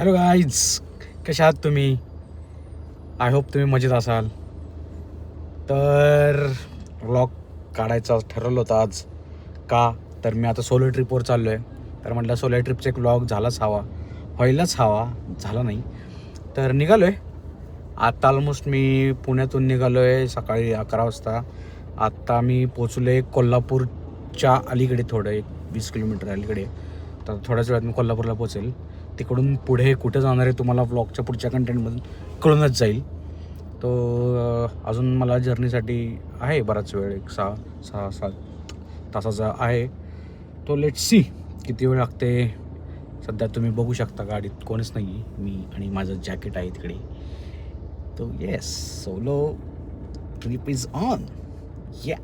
Hello guys, कशा आहात तुम्ही? आय होप तुम्ही मजेत असाल. तर व्लॉग काढायचा ठरवलं होतं आज. का तर मी आता सोलो ट्रिपवर चाललो आहे. तर म्हटलं सोलो ट्रिपचा एक व्लॉग झालाच हवा, व्हायलाच हवा, झाला नाही. तर निघालो आहे आत्ता. ऑलमोस्ट मी पुण्यातून निघालो आहे सकाळी 11 वाजता. आत्ता मी पोचलो आहे कोल्हापूरच्या अलीकडे, थोडं एक 20 किलोमीटर अलीकडे. तर थोड्याच वेळात मी कोल्हापूरला पोचेल. तिकडून पुढे कुठं जाणार आहे तुम्हाला व्लॉगच्या पुढच्या कंटेंटमधून कळूनच जाईल. तो अजून मला जर्नीसाठी आहे बराच वेळ, एक 6-7 तासाचा आहे. तो लेट्स सी किती वेळ लागते. सध्या तुम्ही बघू शकता गाडीत कोणीच नाही आहे, मी आणि माझं जॅकेट आहे तिकडे. तो yes, solo trip is on. या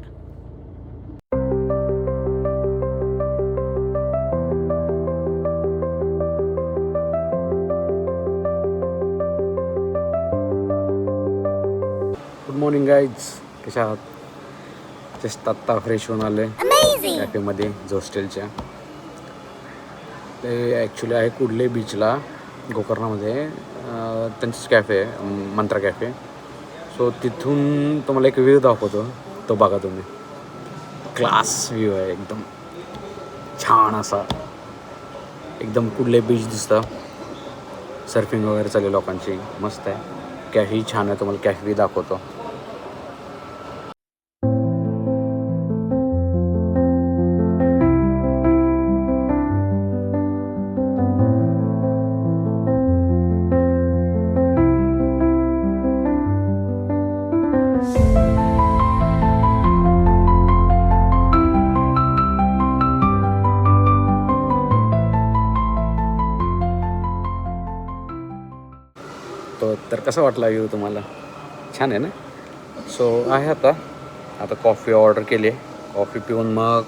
गुड मॉर्निंग गाईज, कशा आहात? जस्ट आत्ता फ्रेश होऊन आले कॅफेमध्ये जोस्टेलच्या. ते ॲक्च्युली आहे कुडले बीचला, गोकर्णामध्ये. त्यांचंच कॅफे आहे, मंत्रा कॅफे. सो तिथून तुम्हाला एक व्ह्यू दाखवतो, तो बघा तुम्ही. क्लास व्ह्यू आहे, एकदम छान असा. एकदम कुडले बीच दिसतं. सर्फिंग वगैरे चालू लोकांची, मस्त आहे. कॅफे छान आहे, तुम्हाला कॅफे दाखवतो. तर कसा वाटला व्ह्यू तुम्हाला? छान आहे ना? सो आहे आता कॉफी ऑर्डर केली आहे. कॉफी पिऊन मग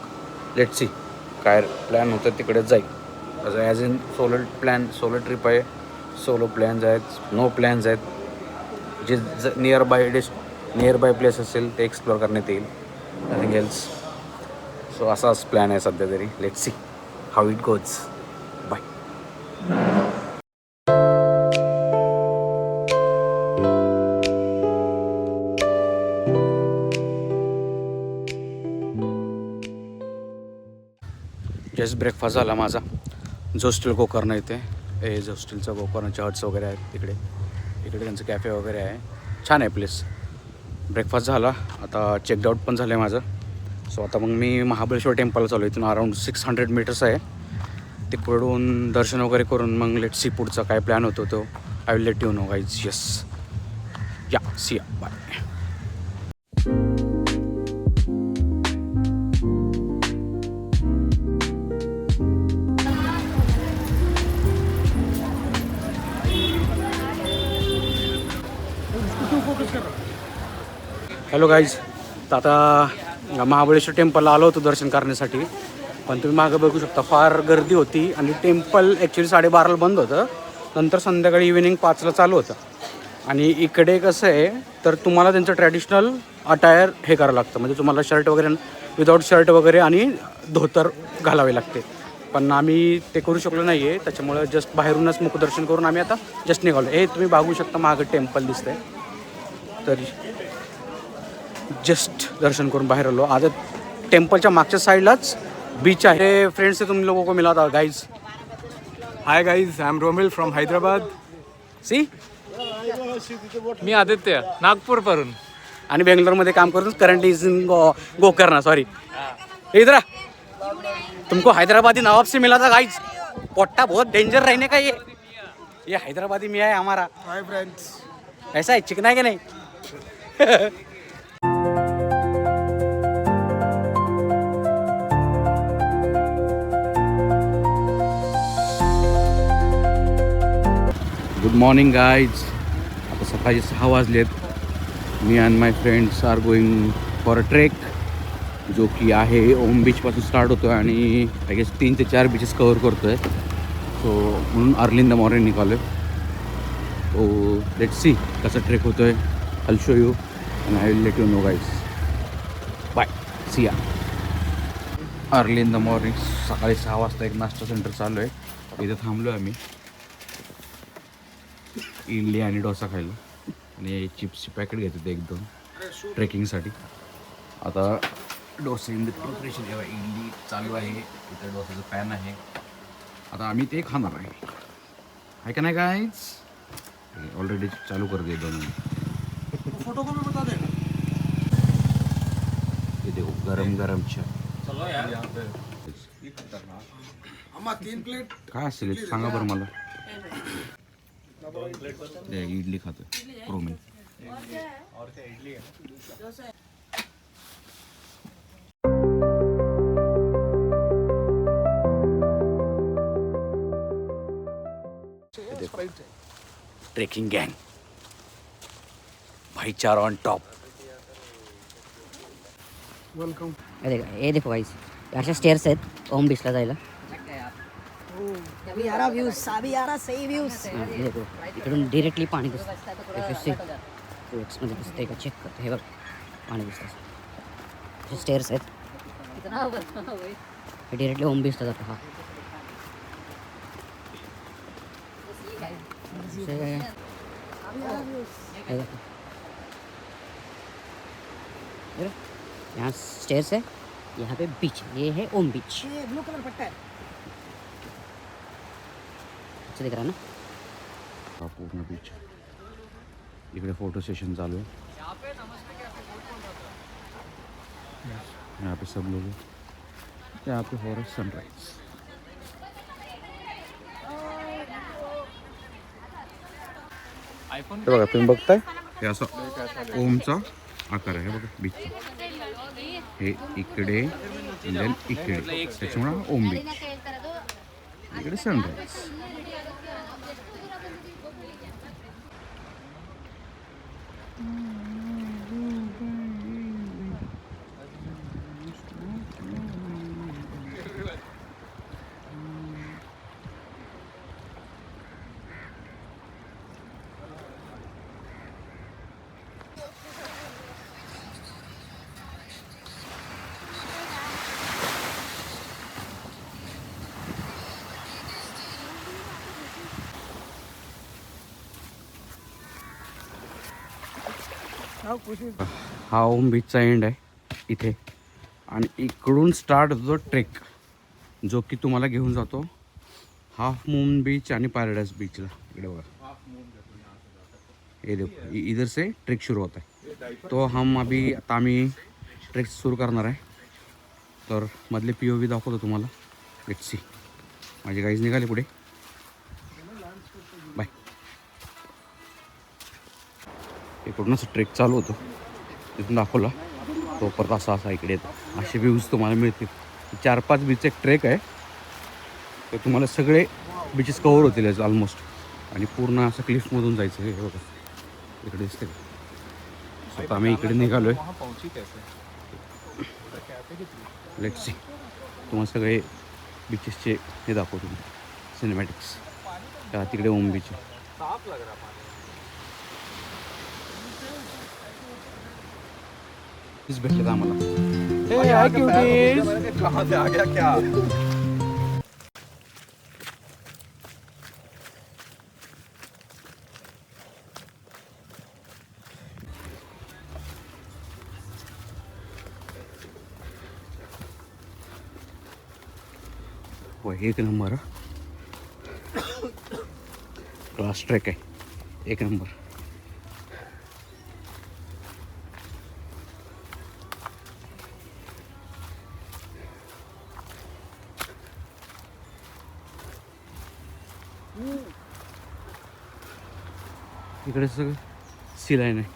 लेट्स सी काय प्लॅन होतं तिकडेच जाईल. असं ॲज इन सोलो ट्रिप आहे. सोलो प्लॅन्स आहेत, नो प्लॅन्स आहेत. जे नियर बाय प्लेस असेल ते एक्सप्लोअर करण्यात येईल, नथिंग एल्स. सो असाच प्लॅन आहे सध्या तरी. Let's see how it goes. Bye. Just breakfast झाला माझा. जोस्टेल गोकर्ण इथे जोस्टेलचा गोकर्णच्या हट्स वगैरे आहेत तिकडे. इकडे त्यांचं कॅफे वगैरे आहे, छान आहे प्लेस. ब्रेकफास्ट झाला, आता चेकआउट पण झालं आहे माझं. सो आता मग मी महाबळेश्वर टेम्पलला चालू आहे. इथून अराऊंड 600 मीटर्स आहे. तिकडून दर्शन वगैरे करून मग लेट्स सी पुढचा काय प्लॅन होतो तो I will let you know guys. Yes, या सी या, बाय. हॅलो गाईज, तर आता महाबळेश्वर टेम्पलला आलो होतो दर्शन करण्यासाठी. पण तुम्ही मागं बघू शकता फार गर्दी होती. आणि टेम्पल ॲक्च्युली 12:30ला बंद होतं. नंतर संध्याकाळी इव्हिनिंग 5ला चालू होतं. आणि इकडे कसं आहे तर तुम्हाला त्यांचं ट्रॅडिशनल अटायर हे करावं लागतं. म्हणजे तुम्हाला शर्ट वगैरे, विदाऊट शर्ट वगैरे आणि धोतर घालावे लागते. पण आम्ही ते करू शकलो नाही आहे. त्याच्यामुळं जस्ट बाहेरूनच मुखदर्शन करून आम्ही आता जस्ट निघालो. हे तुम्ही बघू शकता मागं टेम्पल दिसतंय. तर जस्ट दर्शन करून बाहेर आलो. आता टेम्पलच्या मागच्या साईडलाच बीच आहे. फ्रेंड्स से तुम लोगों को मिला था guys. Hi guys, I am Romil from Hyderabad. सी, मी आदित्य, नागपूर वरून. आणि बेंगलोरमध्ये काम करून current is in Gokarna. Sorry, इधर तुमको हैदराबादी नवाब से मिला था गाइज. पोट्टा बहुत डेंजर रहने का ये हैदराबादी मियाँ है हमारा. Hi friends. ऐसा है, चिकना है कि नहीं? Good morning guys. आता सकाळी 6 वाजलेत. मी and my friends are going for a trek, जो की आहे ओम बीचपासून स्टार्ट होतो आहे आणि आय गेस 3 ते 4 बीचेस कवर करतो आहे. सो म्हणून अर्ली इन द मॉर्निंग निघालो आहे. तो लेट्स सी कसा ट्रेक होतो आहे. I show you and I will let you know guys. Bye, see ya. Early in the morning, सकाळी 6 वाजता एक नाश्ता सेंटर चालू आहे. इथे थांबलो आहे आम्ही. इडली आणि डोसा खायला आणि चिप्सची पॅकेट घेतो ते 1-2 ट्रेकिंगसाठी. आता डोसा इन प्रिपरेशन आहे, इडली चालू आहे, इथे डोसाचं पॅन आहे. आता आम्ही ते खाणार आहे का नाही गाईज. ऑलरेडी चालू कर दे 2 मिनिट. फोटो को भी बता देना. ये देखो गरम गरम चहा. अम्मा 3 प्लेट. काय असेल सांगा बरं मला. इडली खातो प्रोमी. ट्रेकिंग गँग भाईचारा ऑन टॉप. वेलकम. ये देखो गाइस, अशा स्टेअर्स आहेत ओम बीचला जायला. अभी आ रहा व्यूज, अभी आ रहा सही व्यूज. हे देखो इकडून डिरेक्टली पाणी दिसतं. मध्ये दिसतंय का चेक करतो. हे बघ पाणी दिसतं. असे स्टेअर्स आहेत. हे डिरेक्टली ओम बीचला जातं. हा यहाँ स्टेयर्स है, यहाँ पे बीच. ये है ओम बीच. ये ब्लू कलर पट्टा है. अच्छा दिख रहा है ना. हा पूर्ण बीच. इकडे फोटो सेशन चालू है. यहाँ पे सब लोग हैं. यहाँ पे हो रहा है सनराइज. हे बघा तुम्ही बघताय हे असं ओमचा आकार आहे बघा बीचचा. हे इकडे देन इकडे त्याच्यामुळे ओम बीच. इकडे सनराइज. हा ओम बीचचा एंड आहे इथे आणि इकडून स्टार्ट होतो ट्रेक जो की तुम्हाला घेऊन जातो हाफ मून बीच आणि पॅराडाइज बीचला. इकडे बघा ये देखो इधर से ट्रेक शुरू होता है. तो हम अभी आता आम्ही ट्रेक सुरू करणार आहे. तर मधले POV दाखवतो तुम्हाला. Let's see. माझे गाईज निघाले पुढे. बाय. इकडून असं ट्रेक चालू होतो तिथून दाखवला तो परत असा असा इकडे येतो. असे व्ह्यूज तुम्हाला मिळतील. 4-5 बीच एक ट्रेक आहे तर तुम्हाला सगळे बीचेस कव्हर होतील ऑलमोस्ट. आणि पूर्ण असं क्लिफ्समधून जायचं. हे बघा इकडे दिसते. आता आम्ही इकडे निघालो आहे. Let's see. तुम्हाला सगळे बीचेसचे हे दाखवतो सिनेमॅटिक्स. तिकडे ओम बीच आहे. भेटले तर आम्हाला. कहाँ से आ गया क्या. हो एक नंबर. क्लास ट्रेक आहे. एक नंबर. इकडे सगळं सी लाईन आहे.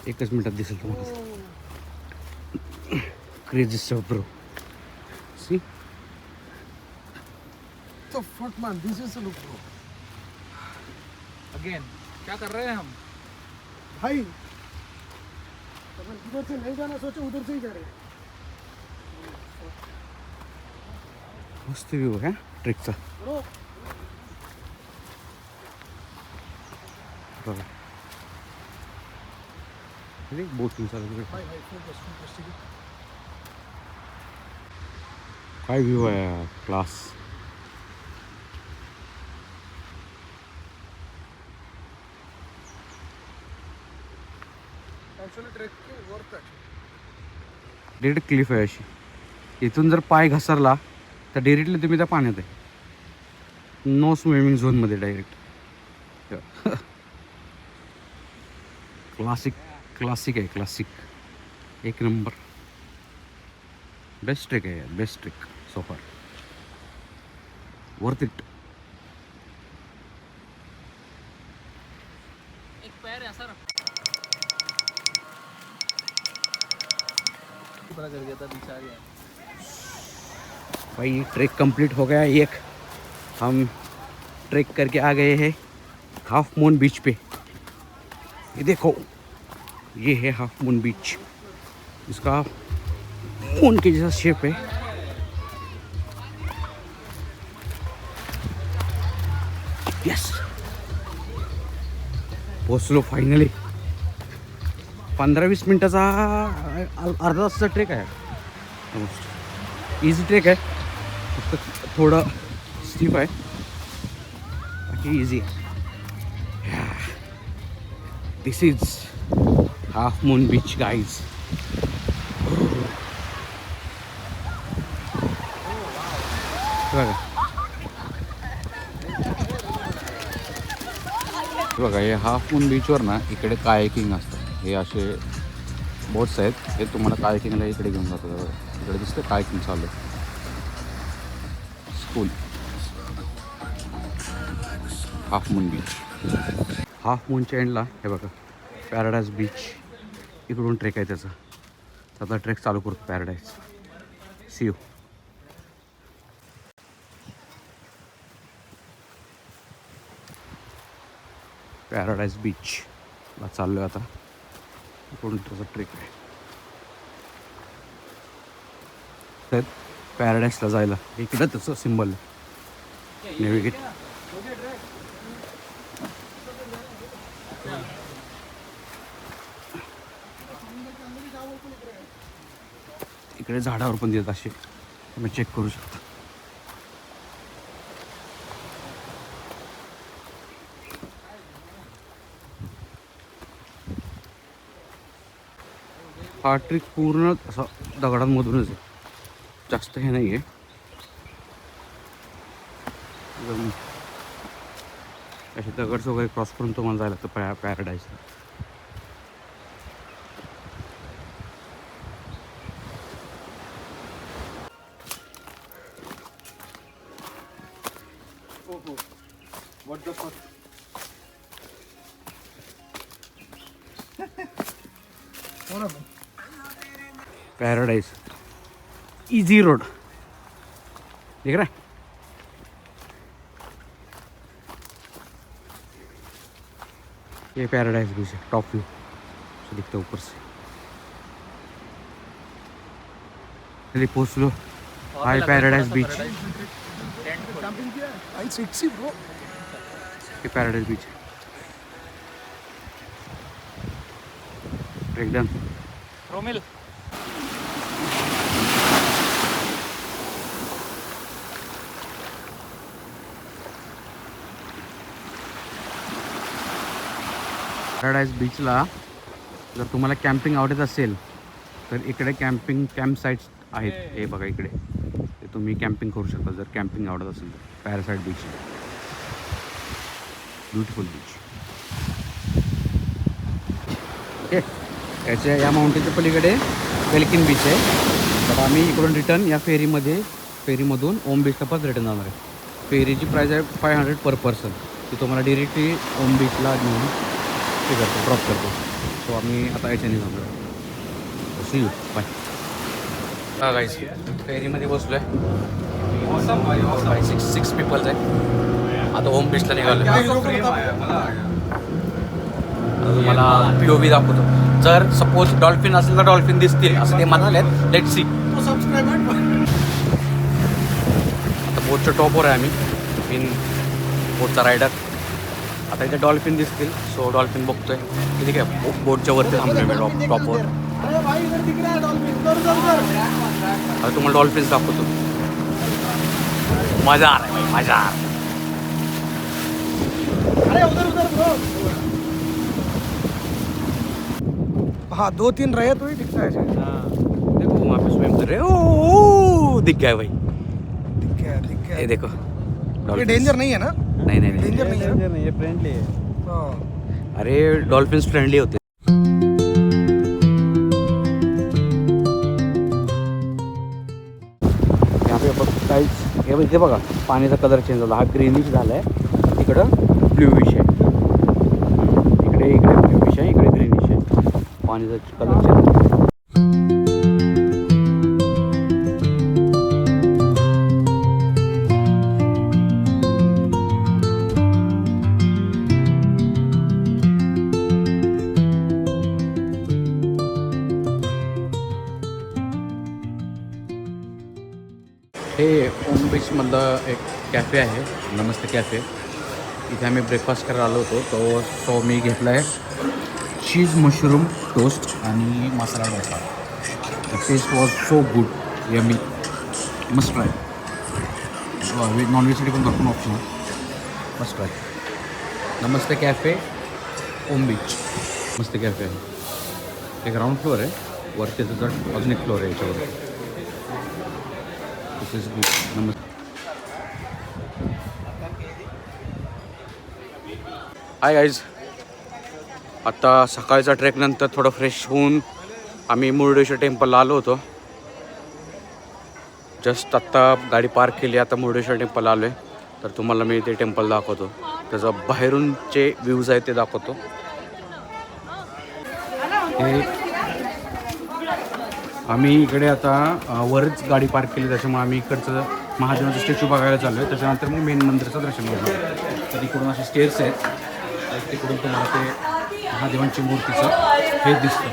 एकच मिनिटात दिसेल तुम्हाला. Crazy stuff bro. सी तो फट man, this is a look bro. Again क्या कर रहे हैं हम. भाई अपन इधर से नहीं जाना सोचे, उधर से ही जा रहे हैं. मस्त व्ह्यू आहे ट्रेकचा. ब्रो बघा बोटिंग चालू आहे. भाई फोकस ठीक है. काय व्ह्यू आहे क्लास. डायरेक्ट क्लिफ आहे अशी. इथून जर पाय घसरला तर डिरेक्टली तुम्ही त्या पाण्यात आहे. नो स्विमिंग झोनमध्ये डायरेक्ट. क्लासिक आहे क्लासिक. एक नंबर. बेस्ट ट्रेक आहे यार. बेस्ट ट्रेक सो फार. Worth it. भाई ट्रेक कंप्लीट हो गया. एक हम ट्रेक करके आ गए हैं हाफ मून बीच पे. ये देखो, ये है हाफ मून बीच. इसका मून के जैसा शेप है. यस, पोचलो फायनली. 15-20 मिनटाचा अर्धा तासाचा ट्रेक आहे. इझी ट्रेक आहे, फक्त थोडं स्टीप आहे, बाकी easy. This is half moon beach guys. बघा हे हाफ मून बीचवर ना इकडे कायाकिंग असतं. हे असे बोट्स आहेत, हे तुम्हाला कायाकिंगला इकडे घेऊन जातात. बघा इकडे दिसतं कायाकिंग चालू आहे. School half moon beach. Half मूनच्या एंडला हे बघा पॅराडाईज बीच. इकडून ट्रेक आहे त्याचा. आता ट्रेक चालू करतो पॅराडाईज. C you. पॅराडाईज बीचला चाललो आहे आता. इकडून त्याचा ट्रेक आहे तर पॅराडाईजला जायला. इकडं त्याचं सिम्बल नेव्हिगेट. इकडे झाडावर पण देतात असे, तुम्ही चेक करू शकता. हा ट्रेक पूर्ण असा दगडांमधूनच आहे, जास्त हे नाही आहे. असे दगड वगैरे क्रॉस करून तुम्हाला जायला लागतं पॅराडाईजला. पैराडाइज इजी रोड देख रहा है. ये पैराडाइज बीच है. टॉप व्यू से दिखता है ऊपर से. चलिए पहुँच लो. हाय पैराडाइज बीच. ये पैराडाइज बीच है. एकदम रोमिल पॅराडाईज बीचला जर तुम्हाला कॅम्पिंग आवडत असेल तर इकडे कॅम्प साईट्स आहेत. हे बघा इकडे, ते तुम्ही कॅम्पिंग करू शकता जर कॅम्पिंग आवडत असेल तर. पॅरासाईड बीच, ब्युटिफुल बीच. ओके, याच्या या माउंटेनच्या पलीकडे वेलकिन बीच आहे. तर आम्ही इकडून रिटर्न या फेरीमधून ओम बीचला परत रिटर्न जाणार आहे. फेरीची प्राईस आहे 500 पर पर्सन. ती तुम्हाला डिरेक्टली ओम बीचला नेऊन हे करतो, ड्रॉप करतो. सो आम्ही आता याच्याने जाणार. See you, bye. हा गाईज, फेरीमध्ये बसलो आहे. 6 पीपल्स आहे. आता ओम बीचला निघालो. तुम्हाला POV दाखवतो. जर सपोज डॉल्फिन असेल तर डॉल्फिन दिसतील असं ते म्हणाले. Let see. आता बोटच्या टॉपवर आहे आम्ही. मीन बोटचा रायडर. आता इथे डॉल्फिन दिसतील, सो डॉल्फिन बघतोय. किती काय बोटच्या वरती थांबलोय मी टॉपवर. आता तुम्हाला डॉल्फिन्स दाखवतो. मजा आ रहा है भाई, मजा आ रहा है. हाँ 2-3 रहे तो ही दिखता है शायद। देखो वहाँ पे स्विम कर रहे हैं। ओ दिख गया भाई, दिख गया ये देखो ये dolphins। डेंजर नहीं है ना? नहीं नहीं नहीं, डेंजर नहीं है ना? नहीं, ये फ्रेंडली है. हाँ अरे डॉल्फिन्स फ्रेंडली होते. यहाँ पे काहीच हे इथे बघा पाण्याचा कलर चेंज झाला. हा ग्रीनिश झाला आहे, इकडं ब्ल्यूइश आहे, इकडे ब्ल्यूइश आहे, इकडे ग्रीनिश आहे. पाण्याचा कलर चेंज झाला. हे ओम बीचमधलं एक कॅफे आहे, नमस्ते कॅफे. इथे आम्ही ब्रेकफास्ट करायला आलो होतो. तो मी घेतला आहे चीज मशरूम टोस्ट आणि masala dosa. The taste was so good, yummy, must try. नॉनव्हेजसाठी पण भरपूर ऑप्शन आहे, must try. Namaste cafe Om beach, मस्त कॅफे आहे. एक ग्राउंड फ्लोअर आहे, वरती त्याचा अजून एक फ्लोअर आहे याच्यावर. हाय गाईज, आत्ता सकाळचा ट्रेकनंतर थोडं फ्रेश होऊन आम्ही मुरुडेश्वर टेम्पलला आलो होतो. जस्ट आत्ता गाडी पार्क केली, आता मुरुडेश्वर टेम्पलला आलो आहे. तर तुम्हाला मी ते टेम्पल दाखवतो, त्याचं बाहेरूनचे व्ह्यूज आहेत ते दाखवतो. आम्ही इकडे आता वरच गाडी पार्क केली, त्याच्यामुळे आम्ही इकडचं महादेवाचं स्टॅच्यू बघायला चाललो आहे. त्याच्यानंतर मग मेन मंदिराचं दर्शन घेतो. तर तिकडून असे स्टेअर्स आहेत, तिकडून तुम्हाला ते महादेवांची मूर्तीचं हे दिसतं.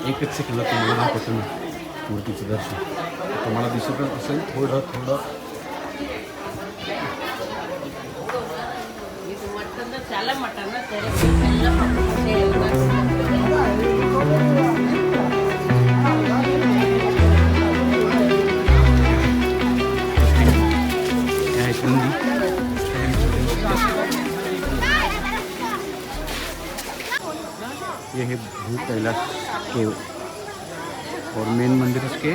एकच सेकंदात तुम्हाला दाखवतो मी मूर्तीचं दर्शन. तुम्हाला दिसतच असेल थोडं थोडं. ये है भूत कैलाश केव और मेन मंदिर उसके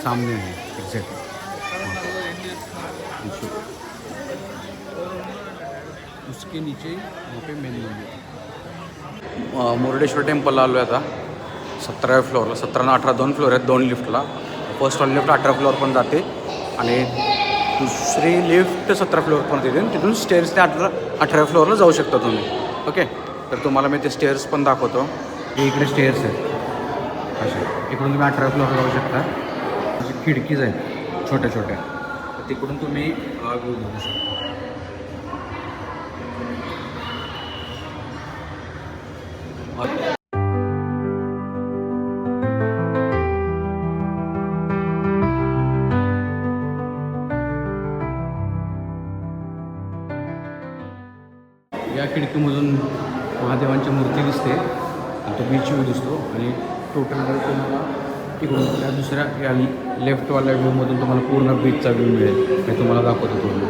सामने है एग्जैक्ट. उसके नीचे वहाँ पे मेन मंदिर. मुरुडेश्वर टेम्पलला आलो आहे आता 17व्या फ्लोअरला. 17 आणि 18 दोन फ्लोअर आहेत, 2 लिफ्टला. फर्स्ट ऑन लिफ्ट 18 फ्लोअर पण जाते आणि दुसरी लिफ्ट 17 फ्लोअर पण येते. तिथून स्टेअर्स ते 18व्या फ्लोअरला जाऊ शकता तुम्ही. ओके, तर तुम्हाला मी ते स्टेअर्स पण दाखवतो. हे इकडे स्टेअर्स आहेत असे, इकडून तुम्ही 18व्या फ्लोअरला जाऊ शकता. असे खिडकीज आहेत छोट्या छोट्या, तर तिकडून तुम्ही व्ह्यू बघू शकता. या खिडकीमधून महादेवांची मूर्ती दिसते आणि तो बीच व्ह्यू दिसतो. आणि टोटल तुम्हाला इकडून त्या दुसऱ्या या लेफ्टवाल्या व्ह्यूमधून तुम्हाला पूर्ण बीचचा व्ह्यू मिळेल. हे तुम्हाला दाखवतो पूर्ण.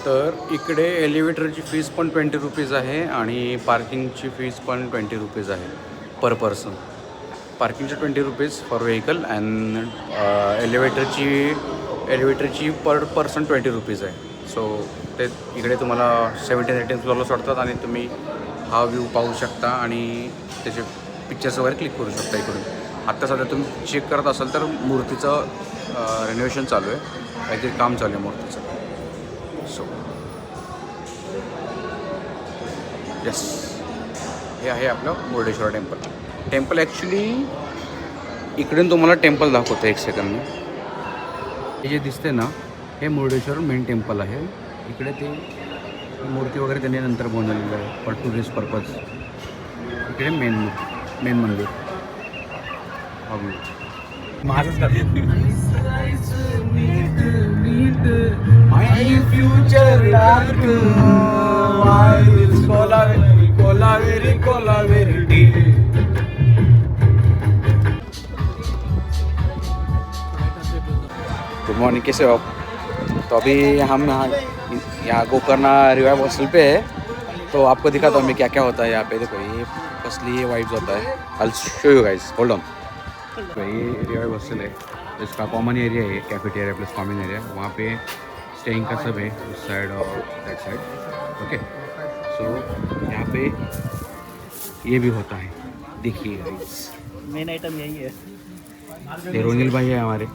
तर इकडे एलिव्हेटरची फीस पण 20 रुपीज आहे आणि पार्किंगची फीस पण 20 रुपीज आहे पर पर्सन. पार्किंगचे 20 रुपीज फॉर व्हेकल अँड एलिव्हेटरची पर पर्सन 20 रुपीज आहे. सो ते इकडे तुम्हाला 17-18 फ्लोअरला सोडतात आणि तुम्ही हा व्ह्यू पाहू शकता आणि त्याचे पिक्चर्स वगैरे क्लिक करू शकता इकडून. आत्ता सध्या तुम्ही चेक करत असाल तर मूर्तीचं रेनोव्हेशन चालू आहे, काहीतरी काम चालू आहे मूर्तीचं. सो येस, हे आहे आपलं मुरुडेश्वर टेम्पल. टेम्पल ॲक्च्युली इकडून तुम्हाला टेम्पल दाखवतं एक सेकंड. हे जे दिसते ना, हे मुरुडेश्वर मेन टेम्पल आहे. इकडे ते मूर्ती वगैरे त्यांनी नंतर बनवलेलं आहे फॉर टुरिस्ट पर्पज. इकडे मेन मंदिर. माझंच मॉर्निंग, कैसे हो आप? तो अभी हम यहाँ गोकर्णा रिवाइव हॉस्टल पे है, तो आपको दिखाता हूँ मैं क्या क्या होता है यहाँ पे। देखो ये फर्स्टली ये वाइब्स होता है, I show you guys, hold on. तो ये रिवाइव हॉस्टल है, इसका कॉमन एरिया है, कैफेटेरिया प्लस कॉमन एरिया, वहाँ पे स्टेइंग का सब है, उस साइड और दैट साइड। ओके, सो यहाँ पे ये भी होता है, देखिए गाइस। मेन आइटम यही है। ये रोनिल भाई है हमारे,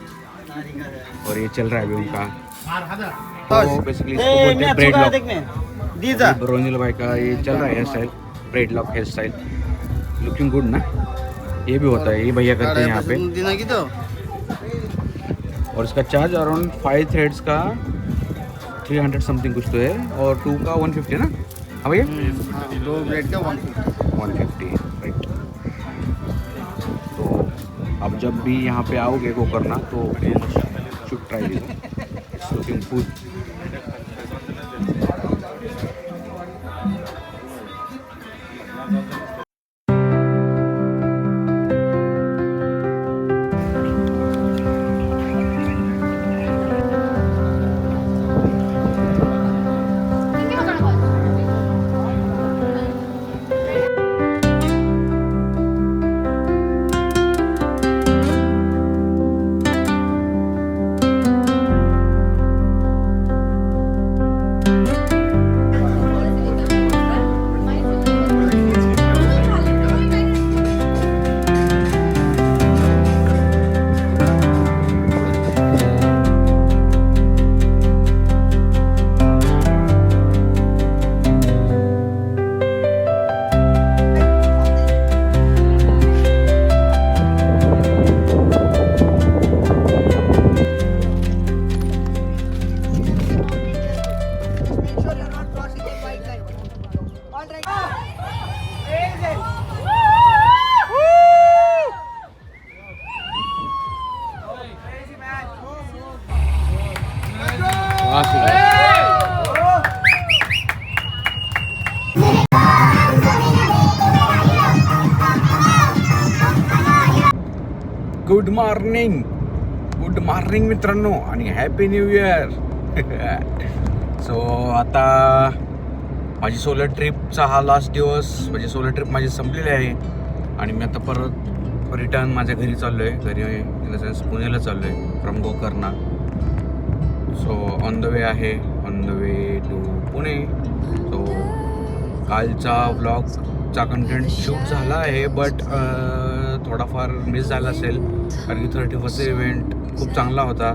और ये चल रहा है अभी उनका, तो बेसिकली इसको बोलते हैं ब्रेड लॉक। रोनिल भाई का ये चल रहा है hair style, braid lock hair style, looking good ना। ये भी होता है, ये भैया करते हैं यहाँ पे। और इसका चार्ज अराउंड 5 थ्रेड्स का 300 समथिंग कुछ तो है, और 2 का 150 ना। हाँ भैया, 2 ब्रेड का 150 राइट। तो अब जब भी यहाँ पे आओगे गोकर्णा तो should try this, it's looking good. Good morning मित्रांनो, आणि हॅपी न्यू इयर. सो आता माझी सोलर ट्रिपचा हा लास्ट दिवस, म्हणजे सोलर ट्रिप माझी संपलेली आहे, आणि मी आता परत रिटर्न माझ्या घरी चाललो आहे. घरी इन द सेन्स पुण्याला चाललो आहे from Gokarna. So on the way आहे, on the way to Pune. So कालचा व्लॉगचा कंटेंट शूट झाला आहे, बट थोडाफार मिस झाला असेल, कारण की 31st इव्हेंट खूप चांगला होता.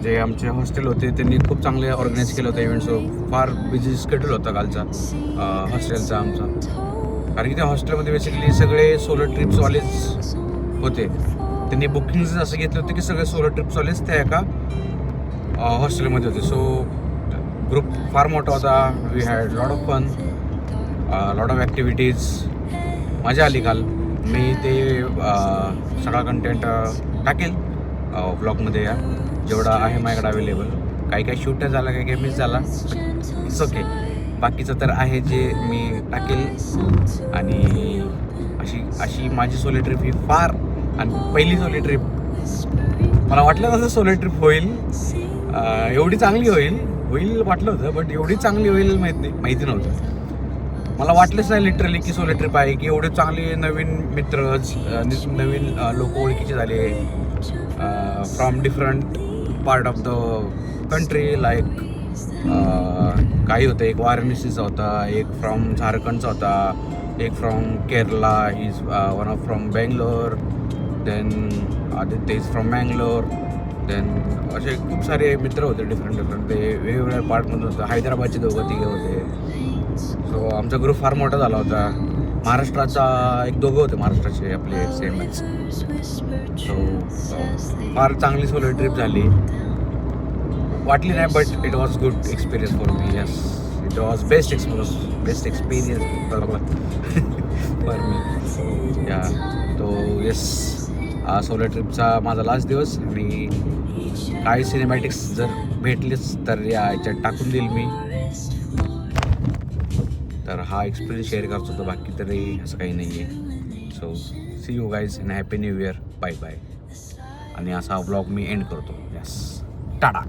जे आमचे हॉस्टेल होते त्यांनी खूप चांगले ऑर्गनाईज केलं होतं इव्हेंट. सो फार बिझी स्केड्यूल होता कालचा हॉस्टेलचा आमचा, कारण की त्या हॉस्टेलमध्ये बेसिकली सगळे सोलर ट्रिप्सवालेच होते. त्यांनी बुकिंग्स असं घेतलं होतं की सगळे सोलर ट्रिप्सवालेच त्या एका हॉस्टेलमध्ये होते. सो ग्रुप फार मोठा होता. We had lot of fun, lot of activities. मजा आली काल. मी ते सगळा कंटेंट टाकेल व्लॉगमध्ये, या जेवढा आहे माझ्याकडे अवेलेबल. काही शूट झाला, काही मिस झाला, इट्स ओके. बाकीचं तर आहे जे मी टाकेल. आणि अशी माझी सोलो ट्रिप ही फार, आणि पहिली सोलो ट्रिप. मला वाटलं नव्हतं सोलो ट्रिप होईल, एवढी चांगली होईल वाटलं होतं, बट एवढी चांगली होईल माहिती नव्हतं. मला वाटलंच नाही लिटरली की सोलो ट्रिप आहे, की एवढे चांगले नवीन मित्र, नवीन लोक ओळखीचे झाले from different part of the country. Like काही होतं, एक वाराणसीचा होता, एक फ्रॉम झारखंडचा होता, एक from Kerala, is one of from Bangalore, then Aditya is from Mangalore. Then असे खूप सारे मित्र होते डिफरंट. ते वेगवेगळ्या पार्टमधून होतं. हैदराबादचे 2-3 होते. सो आमचा ग्रुप फार मोठा झाला होता. महाराष्ट्राचा 1-2 होते, महाराष्ट्राचे आपले सेमच. सो फार चांगली सोलो ट्रिप झाली, वाटली नाही, but it was good experience for me. Yes, it was best experience for me. या तो येस, सोलो ट्रिपचा माझा लास्ट दिवस. आणि काही सिनेमॅटिक्स जर भेटलेच तर याच्यात टाकून देईल मी. तर हा एक्सपिरियन्स शेअर करत होतो, बाकी तरी असं काही नाही आहे. So see you guys and happy new year. Bye bye. आणि असा व्लॉग मी एंड करतो. यस, टाटा.